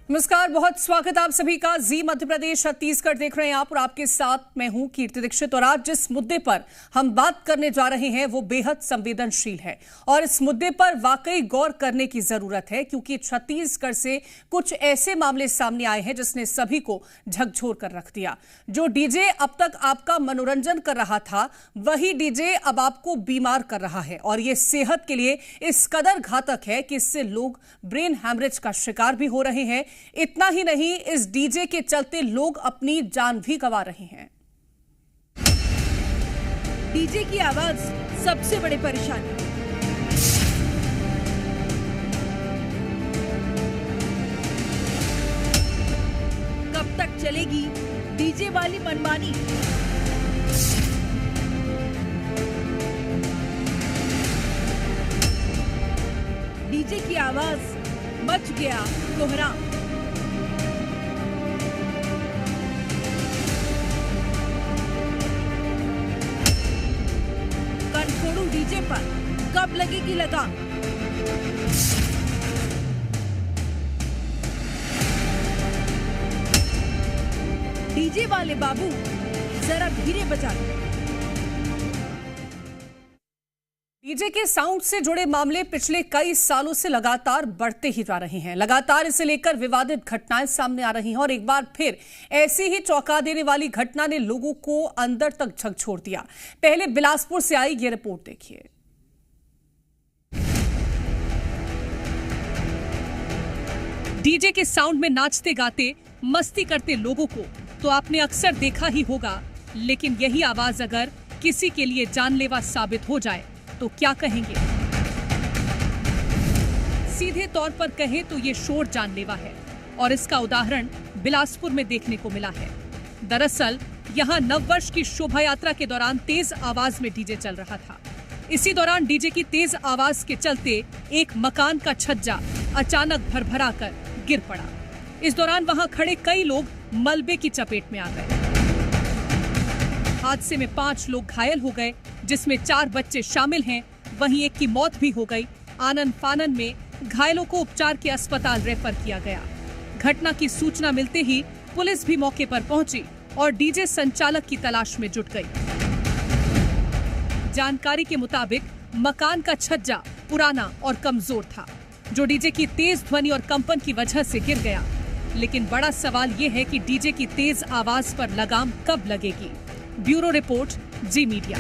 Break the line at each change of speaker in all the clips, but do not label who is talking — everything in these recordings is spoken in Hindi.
नमस्कार, बहुत स्वागत आप सभी का। जी मध्य प्रदेश छत्तीसगढ़ देख रहे हैं आप और आपके साथ मैं हूं कीर्ति दीक्षित। और आज जिस मुद्दे पर हम बात करने जा रहे हैं वो बेहद संवेदनशील है और इस मुद्दे पर वाकई गौर करने की जरूरत है, क्योंकि छत्तीसगढ़ से कुछ ऐसे मामले सामने आए हैं जिसने सभी को झकझोर कर रख दिया। जो डीजे अब तक आपका मनोरंजन कर रहा था, वही डीजे अब आपको बीमार कर रहा है और ये सेहत के लिए इस कदर घातक है कि इससे लोग ब्रेन हैमरेज का शिकार भी हो रहे हैं। इतना ही नहीं, इस डीजे के चलते लोग अपनी जान भी गंवा रहे हैं।
डीजे की आवाज सबसे बड़ी परेशानी। कब तक चलेगी डीजे वाली मनमानी? डीजे की आवाज मच गया कोहराम। डीजे पर कब लगेगी लगाम? डीजे वाले बाबू जरा धीरे बजा दो।
डीजे के साउंड से जुड़े मामले पिछले कई सालों से लगातार बढ़ते ही जा रहे हैं। लगातार इसे लेकर विवादित घटनाएं सामने आ रही हैं और एक बार फिर ऐसी ही चौंका देने वाली घटना ने लोगों को अंदर तक झकझोर दिया। पहले बिलासपुर से आई ये रिपोर्ट देखिए। डीजे के साउंड में नाचते गाते मस्ती करते लोगों को तो आपने अक्सर देखा ही होगा, लेकिन यही आवाज अगर किसी के लिए जानलेवा साबित हो जाए तो क्या कहेंगे? सीधे तौर पर कहें तो ये शोर जानलेवा है और इसका उदाहरण बिलासपुर में देखने को मिला है। दरअसल यहां नववर्ष की शोभा यात्रा के दौरान तेज आवाज में डीजे चल रहा था। इसी दौरान डीजे की तेज आवाज के चलते एक मकान का छज्जा अचानक भरभरा कर गिर पड़ा। इस दौरान वहां खड़े कई लोग मलबे की चपेट में आ गए। हादसे में 5 लोग घायल हो गए, जिसमें 4 बच्चे शामिल हैं। वहीं एक की मौत भी हो गई। आनन फानन में घायलों को उपचार के अस्पताल रेफर किया गया। घटना की सूचना मिलते ही पुलिस भी मौके पर पहुंची और डीजे संचालक की तलाश में जुट गई। जानकारी के मुताबिक मकान का छज्जा पुराना और कमजोर था, जो डीजे की तेज ध्वनि और कंपन की वजह से गिर गया। लेकिन बड़ा सवाल यह है कि डीजे की तेज आवाज पर लगाम कब लगेगी? ब्यूरो रिपोर्ट, जी मीडिया।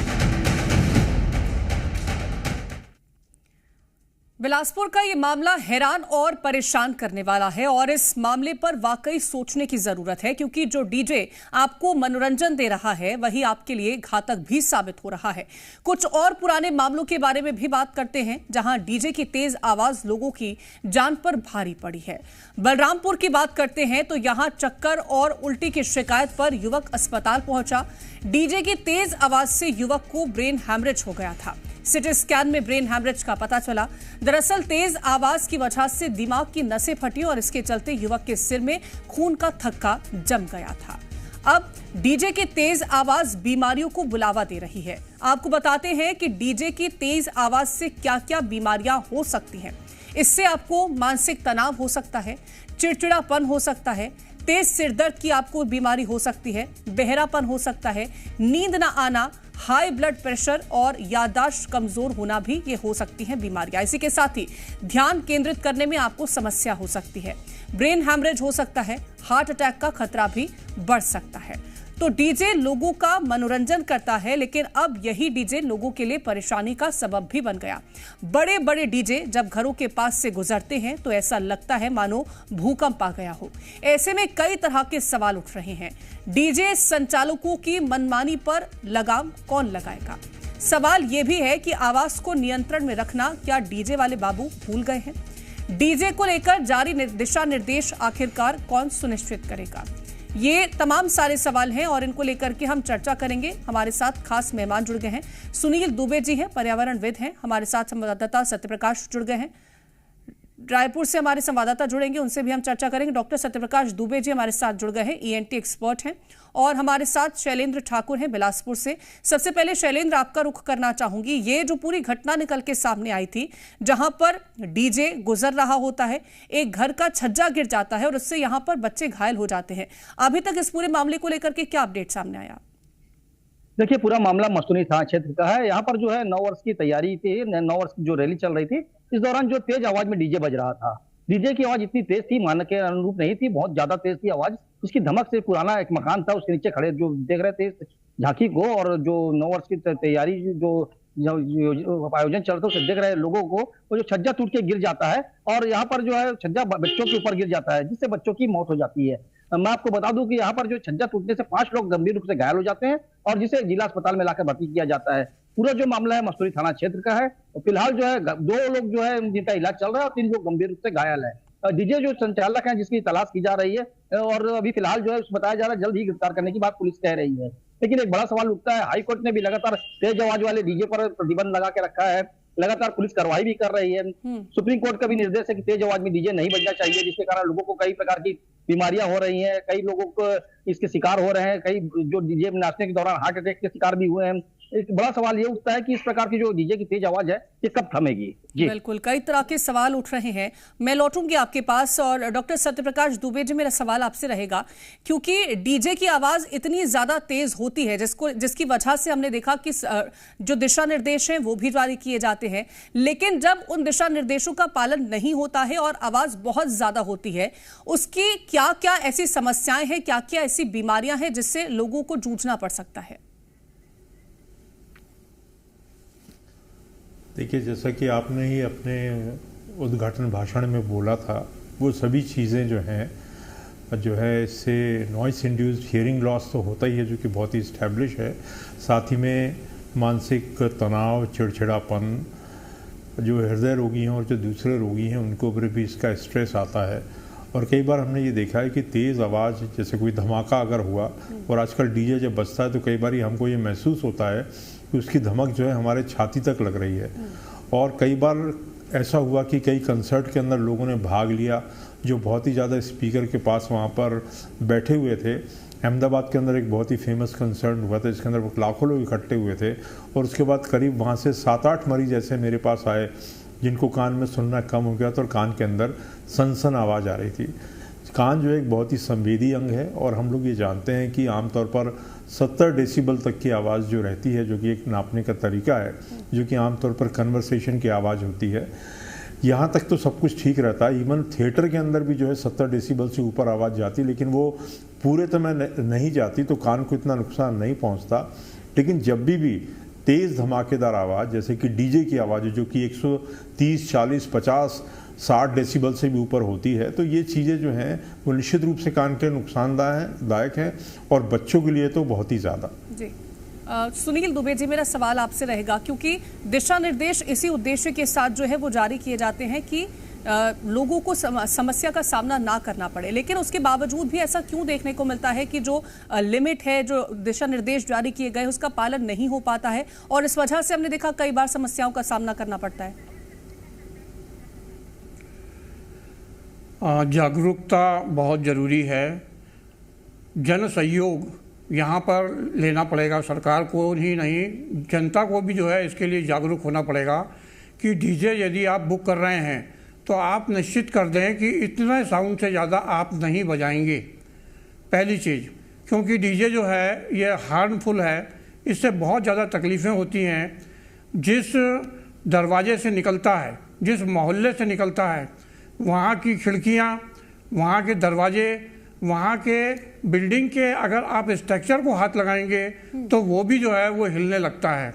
बिलासपुर का ये मामला हैरान और परेशान करने वाला है और इस मामले पर वाकई सोचने की जरूरत है, क्योंकि जो डीजे आपको मनोरंजन दे रहा है वही आपके लिए घातक भी साबित हो रहा है। कुछ और पुराने मामलों के बारे में भी बात करते हैं, जहां डीजे की तेज आवाज लोगों की जान पर भारी पड़ी है। बलरामपुर की बात करते हैं तो यहां चक्कर और उल्टी की शिकायत पर युवक अस्पताल पहुंचा। डीजे की तेज आवाज से युवक को ब्रेन हैमरेज हो गया था। सिटी स्कैन में ब्रेन हैमरेज का पता चला। दरअसल तेज आवाज की वजह से दिमाग की नसें फटी और इसके चलते युवक के सिर में खून का थक्का जम गया था। अब डीजे की तेज आवाज बीमारियों को बुलावा दे रही है। आपको बताते हैं कि डीजे की तेज आवाज से क्या-क्या बीमारियां हो सकती हैं। इससे आपको मानसिक तनाव हो सकता है, चिड़चिड़ापन हो सकता है, तेज सिरदर्द की आपको बीमारी हो सकती है, बहरापन हो सकता है, नींद ना आना, हाई ब्लड प्रेशर और याददाश्त कमजोर होना भी ये हो सकती हैं बीमारियां। इसी के साथ ही ध्यान केंद्रित करने में आपको समस्या हो सकती है, ब्रेन हैमरेज हो सकता है, हार्ट अटैक का खतरा भी बढ़ सकता है। तो डीजे लोगों का मनोरंजन करता है, लेकिन अब यही डीजे लोगों के लिए परेशानी का सबब भी बन गया। बड़े बड़े डीजे जब घरों के पास से गुजरते हैं तो ऐसा लगता है मानो भूकंप आ गया हो। ऐसे में कई तरह के सवाल उठ रहे हैं। डीजे संचालकों की मनमानी पर लगाम कौन लगाएगा? सवाल यह भी है कि आवाज को नियंत्रण में रखना क्या डीजे वाले बाबू भूल गए हैं? डीजे को लेकर जारी दिशा निर्देश आखिरकार कौन सुनिश्चित करेगा? ये तमाम सारे सवाल हैं और इनको लेकर के हम चर्चा करेंगे। हमारे साथ खास मेहमान जुड़ गए हैं। सुनील दुबे जी हैं, पर्यावरणविद हैं। हमारे साथ संवाददाता सत्यप्रकाश जुड़ गए हैं। रायपुर से हमारे संवाददाता जुड़ेंगे, उनसे भी हम चर्चा करेंगे। डॉक्टर सत्यप्रकाश दुबे जी हमारे साथ जुड़ गए हैं, ईएनटी एक्सपर्ट हैं, और हमारे साथ शैलेंद्र ठाकुर हैं बिलासपुर से। सबसे पहले शैलेंद्र, आपका रुख करना चाहूंगी, ये जो पूरी घटना निकल के सामने आई थी, जहां पर डीजे गुजर रहा होता है, एक घर का छज्जा गिर जाता है और उससे यहां पर बच्चे घायल हो जाते हैं, अभी तक इस पूरे मामले को लेकर के क्या अपडेट सामने आया?
देखिए, पूरा मामला मस्तूनी थाना क्षेत्र का है। यहाँ पर जो है 9 वर्ष की तैयारी थी, 9 वर्ष की जो रैली चल रही थी, इस दौरान जो तेज आवाज में डीजे बज रहा था। डीजे की आवाज इतनी तेज थी, मानक के अनुरूप नहीं थी, बहुत ज्यादा तेज थी आवाज। इसकी धमक से पुराना एक मकान था, उसके नीचे खड़े जो देख रहे थे झांकी को, और जो 9 वर्ष की तैयारी जो आयोजन चल रहा था उसे देख रहे लोगों को, वो जो छज्जा टूट के गिर जाता है, और यहाँ पर जो है छज्जा बच्चों के ऊपर गिर जाता है, जिससे बच्चों की मौत हो जाती है। मैं आपको बता दूं कि यहाँ पर जो छज्जा टूटने से 5 लोग गंभीर रूप से घायल हो जाते हैं, और जिसे जिला अस्पताल में लाकर भर्ती किया जाता है। पूरा जो मामला है मस्तूरी थाना क्षेत्र का है। फिलहाल जो है 2 लोग जो है जिनका इलाज चल रहा है, और 3 लोग गंभीर रूप से घायल है। डीजे जो संचालक हैं, जिसकी तलाश की जा रही है, और अभी फिलहाल जो है बताया जा रहा है जल्द ही गिरफ्तार करने की बात पुलिस कह रही है। लेकिन एक बड़ा सवाल उठता है, हाईकोर्ट ने भी लगातार तेज आवाज वाले डीजे पर प्रतिबंध लगा के रखा है, लगातार पुलिस कार्रवाई भी कर रही है। सुप्रीम कोर्ट का भी निर्देश है कि तेज आवाज में डीजे नहीं बजना चाहिए, जिसके कारण लोगों को कई प्रकार की बीमारियां हो रही हैं, कई लोगों को इसके शिकार हो रहे हैं, कई जो डीजे में नाचने के दौरान हार्ट अटैक के शिकार भी हुए हैं। एक बड़ा सवाल ये उठता है कि इस प्रकार की जो डीजे की तेज आवाज है, ये कब थमेगी? जी
बिल्कुल, कई तरह के सवाल उठ रहे हैं। मैं लौटूंगी आपके पास, और डॉक्टर सत्यप्रकाश दुबे जी, मेरा सवाल आपसे रहेगा, क्योंकि डीजे की आवाज इतनी ज्यादा तेज होती है जिसकी वजह से हमने देखा कि जो दिशा निर्देश हैं वो भी जारी किए जाते हैं, लेकिन जब उन दिशा निर्देशों का पालन नहीं होता है और आवाज बहुत ज्यादा होती है, उसकी क्या क्या ऐसी समस्याएं हैं, क्या क्या ऐसी बीमारियां हैं जिससे लोगों को जूझना पड़ सकता है?
देखिए, जैसा कि आपने ही अपने उद्घाटन भाषण में बोला था, वो सभी चीज़ें जो है इससे नॉइस इंड्यूस्ड हियरिंग लॉस तो होता ही है, जो कि बहुत ही इस्टेब्लिश है। साथ ही में मानसिक तनाव, चिड़चिड़ापन, जो हृदय रोगी हैं और जो दूसरे रोगी हैं उनको ऊपर भी इसका स्ट्रेस आता है। और कई बार हमने ये देखा है कि तेज़ आवाज़, जैसे कोई धमाका अगर हुआ, और आजकल डीजे जब बजता है तो कई बार हमको ये महसूस होता है कि उसकी धमक जो है हमारे छाती तक लग रही है। और कई बार ऐसा हुआ कि कई कंसर्ट के अंदर लोगों ने भाग लिया जो बहुत ही ज़्यादा स्पीकर के पास वहाँ पर बैठे हुए थे। अहमदाबाद के अंदर एक बहुत ही फेमस कंसर्ट हुआ था, जिसके अंदर लाखों लोग इकट्ठे हुए थे, और उसके बाद करीब वहाँ से 7-8 मरीज ऐसे मेरे पास आए जिनको कान में सुनना कम हो गया था और कान के अंदर सनसन आवाज़ आ रही थी। कान जो एक बहुत ही संवेदी अंग है, और हम लोग ये जानते हैं कि आमतौर पर 70 डेसिबल तक की आवाज़ जो रहती है, जो कि एक नापने का तरीका है, जो कि आमतौर पर कन्वर्सेशन की आवाज़ होती है, यहाँ तक तो सब कुछ ठीक रहता है। इवन थिएटर के अंदर भी जो है 70 डेसिबल से ऊपर आवाज़ जाती, लेकिन वो पूरे समय नहीं जाती, तो कान को इतना नुकसान नहीं पहुँचता। लेकिन जब भी तेज़ धमाकेदार आवाज़, जैसे कि डीजे की आवाज़ जो कि 130, 40, 50, 60 डेसिबल से भी ऊपर होती है, तो ये चीज़ें जो हैं वो निश्चित रूप से कान के नुकसानदायक हैं, और बच्चों के लिए तो बहुत ही ज़्यादा।
जी सुनील दुबे जी, मेरा सवाल आपसे रहेगा, क्योंकि दिशा निर्देश इसी उद्देश्य के साथ जो है वो जारी किए जाते हैं कि लोगों को समस्या का सामना ना करना पड़े, लेकिन उसके बावजूद भी ऐसा क्यों देखने को मिलता है कि जो लिमिट है, जो दिशा निर्देश जारी किए गए, उसका पालन नहीं हो पाता है, और इस वजह से हमने देखा कई बार समस्याओं का सामना करना पड़ता है?
जागरूकता बहुत ज़रूरी है, जन सहयोग यहाँ पर लेना पड़ेगा, सरकार को ही नहीं, जनता को भी जो है इसके लिए जागरूक होना पड़ेगा कि डीजे यदि आप बुक कर रहे हैं तो आप निश्चित कर दें कि इतने साउंड से ज़्यादा आप नहीं बजाएंगे, पहली चीज़। क्योंकि डीजे जो है ये हार्मफुल है, इससे बहुत ज़्यादा तकलीफ़ें होती हैं। जिस दरवाजे से निकलता है, जिस मोहल्ले से निकलता है, वहाँ की खिड़कियाँ, वहाँ के दरवाजे, वहाँ के बिल्डिंग के अगर आप स्ट्रक्चर को हाथ लगाएंगे तो वो भी जो है वो हिलने लगता है।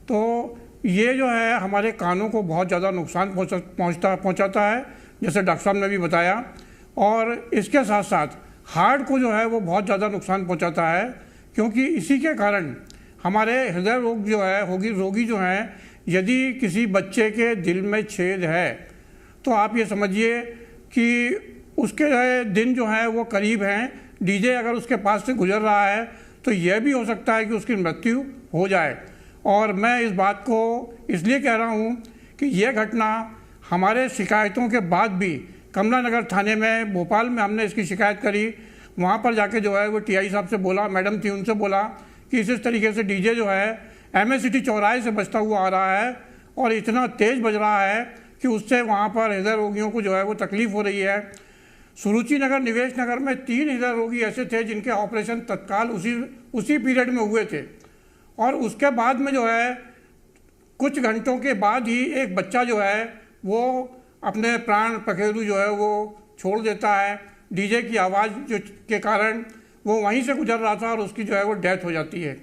तो ये जो है हमारे कानों को बहुत ज़्यादा नुकसान पहुँचाता है, जैसे डॉक्टर साहब ने भी बताया, और इसके साथ साथ हार्ट को जो है वो बहुत ज़्यादा नुकसान पहुँचाता है, क्योंकि इसी के कारण हमारे हृदय रोग जो है रोगी जो हैं, यदि किसी बच्चे के दिल में छेद है तो आप ये समझिए कि उसके दिन जो है वो करीब हैं। डीजे अगर उसके पास से गुजर रहा है तो यह भी हो सकता है कि उसकी मृत्यु हो जाए। और मैं इस बात को इसलिए कह रहा हूँ कि यह घटना हमारे शिकायतों के बाद भी कमला नगर थाने में भोपाल में हमने इसकी शिकायत करी। वहाँ पर जाके जो है वो टीआई साहब से बोला, मैडम थी, उनसे बोला कि इस तरीके से डीजे जो है MS सिटी चौराहे से बजता हुआ आ रहा है और इतना तेज़ बज रहा है कि उससे वहाँ पर हृदय रोगियों को जो है वो तकलीफ़ हो रही है। सुरुचि नगर, निवेश नगर में 3 हृदय रोगी ऐसे थे जिनके ऑपरेशन तत्काल उसी पीरियड में हुए थे और उसके बाद में जो है कुछ घंटों के बाद ही एक बच्चा जो है वो अपने प्राण पखेरु जो है वो छोड़ देता है। डीजे की आवाज़ जो के कारण वो वहीं से गुजर रहा था और उसकी जो है वो डेथ हो जाती है।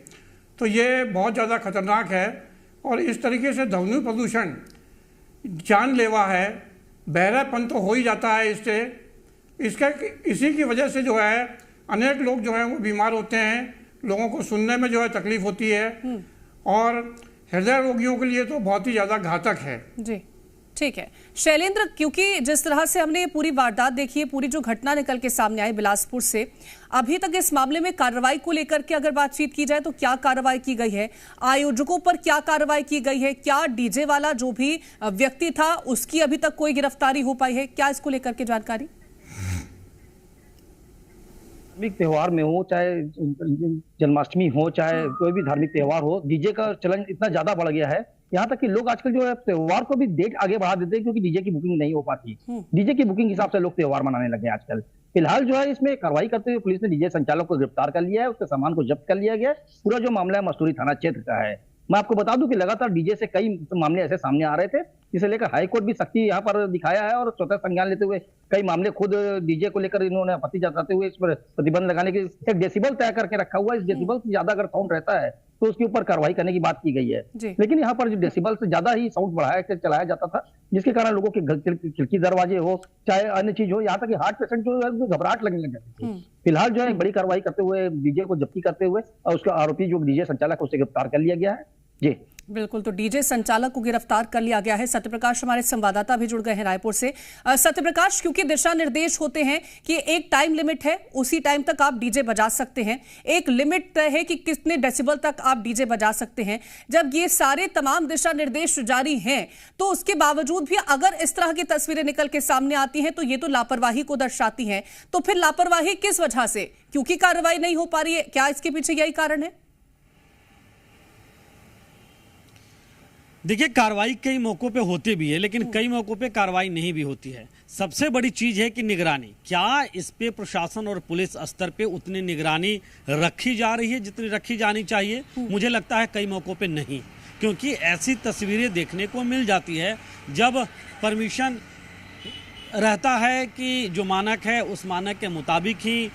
तो ये बहुत ज़्यादा खतरनाक है और इस तरीके से ध्वनि प्रदूषण जानलेवा है। बहरापन तो हो ही जाता है इससे। इसी की वजह से जो है अनेक लोग जो हैं वो बीमार होते हैं, लोगों को सुनने में जो है तकलीफ होती है और हृदय रोगियों के लिए तो बहुत ही ज़्यादा घातक है।
जी ठीक है शैलेंद्र, क्योंकि जिस तरह से हमने ये पूरी वारदात देखी है, पूरी जो घटना निकल के सामने आई बिलासपुर से, अभी तक इस मामले में कार्रवाई को लेकर के अगर बातचीत की जाए तो क्या कार्रवाई की गई है? आयोजकों पर क्या कार्रवाई की गई है? क्या डीजे वाला जो भी व्यक्ति था उसकी अभी तक कोई गिरफ्तारी हो पाई है? क्या इसको लेकर के जानकारी?
धार्मिक त्योहार में हो, चाहे जन्माष्टमी हो, चाहे कोई भी धार्मिक त्योहार हो, डीजे का चलन इतना ज्यादा बढ़ गया है, यहाँ तक कि लोग आजकल जो है त्योहार को भी डेट आगे बढ़ा देते हैं क्योंकि डीजे की बुकिंग नहीं हो पाती। डीजे की बुकिंग हिसाब से लोग त्योहार मनाने लगे आजकल। फिलहाल जो है इसमें कार्रवाई करते हुए पुलिस ने डीजे संचालक को गिरफ्तार कर लिया है, उसके सामान को जब्त कर लिया गया। पूरा जो मामला है मस्तूरी थाना क्षेत्र का है। मैं आपको बता दूं कि लगातार डीजे से कई मामले ऐसे सामने आ रहे थे जिसे लेकर हाईकोर्ट भी सख्ती यहाँ पर दिखाया है और स्वतः संज्ञान लेते हुए कई मामले खुद डीजे को लेकर इन्होंने आपत्ति जताते हुए इस पर प्रतिबंध लगाने की एक डेसिबल तय करके रखा हुआ है। इस डेसिबल से ज्यादा अगर साउंड रहता है तो उसके ऊपर कार्रवाई करने की बात की गई है। लेकिन यहाँ पर जो डेसिबल से ज्यादा ही साउंड बढ़ाया के चलाया जाता था जिसके कारण लोगों के खिड़की दरवाजे हो चाहे अन्य चीज हो, यहाँ तक कि हार्ट पेशेंट जो है घबराहट लगने लग जाती थी। फिलहाल जो है बड़ी कार्रवाई करते हुए डीजे को जब्ती करते हुए और उसका आरोपी जो डीजे संचालक उसे गिरफ्तार कर लिया गया है। जी
बिल्कुल, तो डीजे संचालक को गिरफ्तार कर लिया गया है। सत्यप्रकाश हमारे संवाददाता भी जुड़ गए हैं रायपुर से। सत्यप्रकाश, क्योंकि दिशा निर्देश होते हैं कि एक टाइम लिमिट है, उसी टाइम तक आप डीजे बजा सकते हैं, एक लिमिट तय है कि कितने डेसिबल तक आप डीजे बजा सकते हैं। जब ये सारे तमाम दिशा निर्देश जारी हैं तो उसके बावजूद भी अगर इस तरह की तस्वीरें निकल के सामने आती हैं तो ये तो लापरवाही को दर्शाती हैं। तो फिर लापरवाही किस वजह से, क्योंकि कार्रवाई नहीं हो पा रही है? क्या इसके पीछे यही कारण है?
देखिए, कार्रवाई कई मौकों पे होती भी है लेकिन कई मौकों पे कार्रवाई नहीं भी होती है। सबसे बड़ी चीज है कि निगरानी, क्या इस पे प्रशासन और पुलिस स्तर पे उतनी निगरानी रखी जा रही है जितनी रखी जानी चाहिए? मुझे लगता है कई मौकों पे नहीं, क्योंकि ऐसी तस्वीरें देखने को मिल जाती है जब परमिशन रहता है कि जो मानक है उस मानक के मुताबिक ही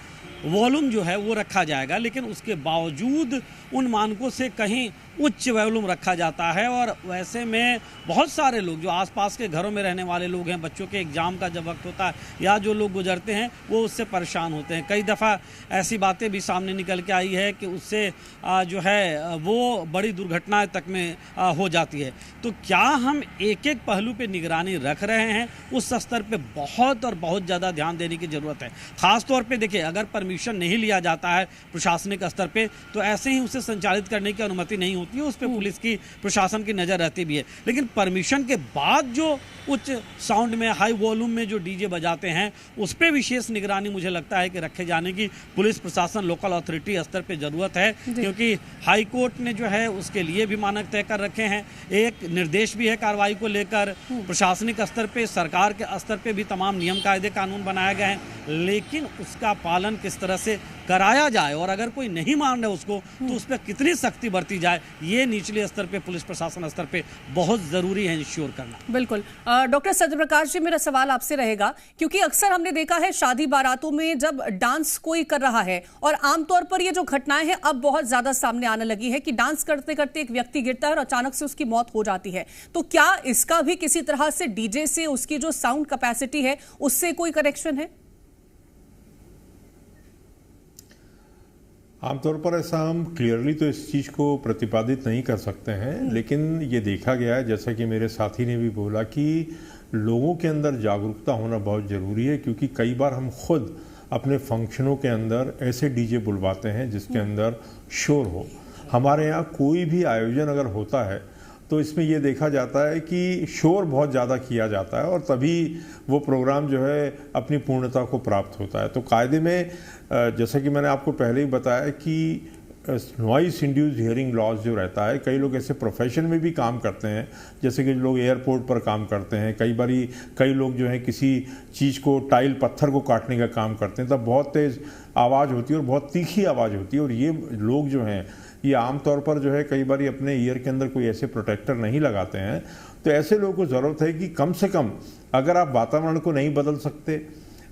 वॉल्यूम जो है वो रखा जाएगा, लेकिन उसके बावजूद उन मानकों से कहीं उच्च वॉल्यूम रखा जाता है। और वैसे में बहुत सारे लोग जो आसपास के घरों में रहने वाले लोग हैं, बच्चों के एग्ज़ाम का जब वक्त होता है या जो लोग गुजरते हैं वो उससे परेशान होते हैं। कई दफ़ा ऐसी बातें भी सामने निकल के आई है कि उससे जो है वो बड़ी दुर्घटनाएं तक में हो जाती है। तो क्या हम एक एक पहलू पे निगरानी रख रहे हैं? उस स्तर पे बहुत और बहुत ज़्यादा ध्यान देने की ज़रूरत है। ख़ास तौर पे देखिए, अगर परमिशन नहीं लिया जाता है प्रशासनिक स्तर पे तो ऐसे ही उसे संचालित करने की अनुमति नहीं होती है, उस पर पुलिस की प्रशासन की नज़र रहती भी है। लेकिन परमिशन के बाद जो उच्च साउंड में हाई वॉल्यूम में जो डीजे बजाते हैं उस पर विशेष निगरानी मुझे लगता है कि रखे जाने की पुलिस प्रशासन लोकल अथॉरिटी स्तर पे ज़रूरत है, क्योंकि हाई कोर्ट ने जो है उसके लिए भी मानक तय कर रखे हैं। एक निर्देश भी है कार्रवाई को लेकर, प्रशासनिक स्तर पे सरकार के स्तर पे भी तमाम नियम कायदे कानून बनाए गए हैं, लेकिन उसका पालन किस तरह से कराया जाए और अगर कोई नहीं मान रहा उसको तो उस पर कितनी सख्ती बरती जाए, ये निचले स्तर पे पुलिस प्रशासन स्तर पे बहुत जरूरी है इंश्योर करना।
बिल्कुल। डॉक्टर सत्यप्रकाश जी, मेरा सवाल आपसे रहेगा, क्योंकि अक्सर हमने देखा है शादी बारातों में जब डांस कोई कर रहा है, और आमतौर पर ये जो घटनाएं हैं अब बहुत ज्यादा सामने आने लगी है कि डांस करते करते एक व्यक्ति गिरता है और अचानक से उसकी मौत हो जाती है। तो क्या इसका भी किसी तरह से डीजे से उसकी जो साउंड कैपेसिटी है उससे कोई कनेक्शन है?
आमतौर पर ऐसा हम क्लियरली तो इस चीज़ को प्रतिपादित नहीं कर सकते हैं, लेकिन ये देखा गया है, जैसा कि मेरे साथी ने भी बोला, कि लोगों के अंदर जागरूकता होना बहुत ज़रूरी है। क्योंकि कई बार हम खुद अपने फंक्शनों के अंदर ऐसे डीजे बुलवाते हैं जिसके अंदर शोर हो। हमारे यहाँ कोई भी आयोजन अगर होता है तो इसमें ये देखा जाता है कि शोर बहुत ज़्यादा किया जाता है और तभी वो प्रोग्राम जो है अपनी पूर्णता को प्राप्त होता है। तो कायदे में जैसा कि मैंने आपको पहले ही बताया कि नॉइस इंड्यूस्ड हियरिंग लॉस जो रहता है, कई लोग ऐसे प्रोफेशन में भी काम करते हैं, जैसे कि लोग एयरपोर्ट पर काम करते हैं, कई लोग जो हैं किसी चीज़ को टाइल पत्थर को काटने का काम करते हैं, तब बहुत तेज़ आवाज़ होती है और बहुत तीखी आवाज़ होती है। और ये लोग जो हैं ये आमतौर पर जो है कई बार अपने ईयर के अंदर कोई ऐसे प्रोटेक्टर नहीं लगाते हैं। तो ऐसे लोगों को ज़रूरत है कि कम से कम अगर आप वातावरण को नहीं बदल सकते,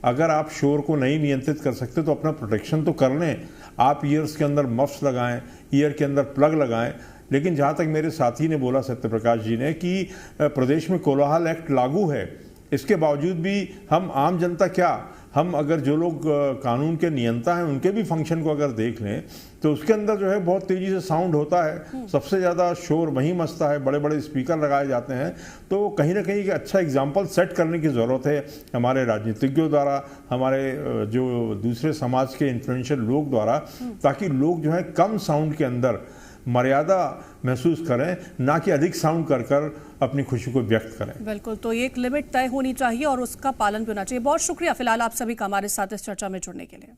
अगर आप शोर को नहीं नियंत्रित कर सकते तो अपना प्रोटेक्शन तो कर लें। आप ईयर्स के अंदर मफ्स लगाएं, ईयर के अंदर प्लग लगाएं। लेकिन जहाँ तक मेरे साथी ने बोला सत्यप्रकाश जी ने कि प्रदेश में कोलाहल एक्ट लागू है, इसके बावजूद भी हम आम जनता क्या, हम अगर जो लोग कानून के नियंता हैं उनके भी फंक्शन को अगर देख लें तो उसके अंदर जो है बहुत तेज़ी से साउंड होता है, सबसे ज़्यादा शोर वहीं मचता है, बड़े बड़े स्पीकर लगाए जाते हैं। तो कहीं ना कहीं एक अच्छा एग्जाम्पल सेट करने की ज़रूरत है हमारे राजनीतिज्ञों द्वारा, हमारे जो दूसरे समाज के इन्फ्लुएंशियल लोग द्वारा, ताकि लोग जो है कम साउंड के अंदर मर्यादा महसूस करें, ना कि अधिक साउंड कर अपनी खुशी को व्यक्त करें।
बिल्कुल, तो एक लिमिट तय होनी चाहिए और उसका पालन भी होना चाहिए। बहुत शुक्रिया फिलहाल आप सभी का हमारे साथ इस चर्चा में जुड़ने के लिए।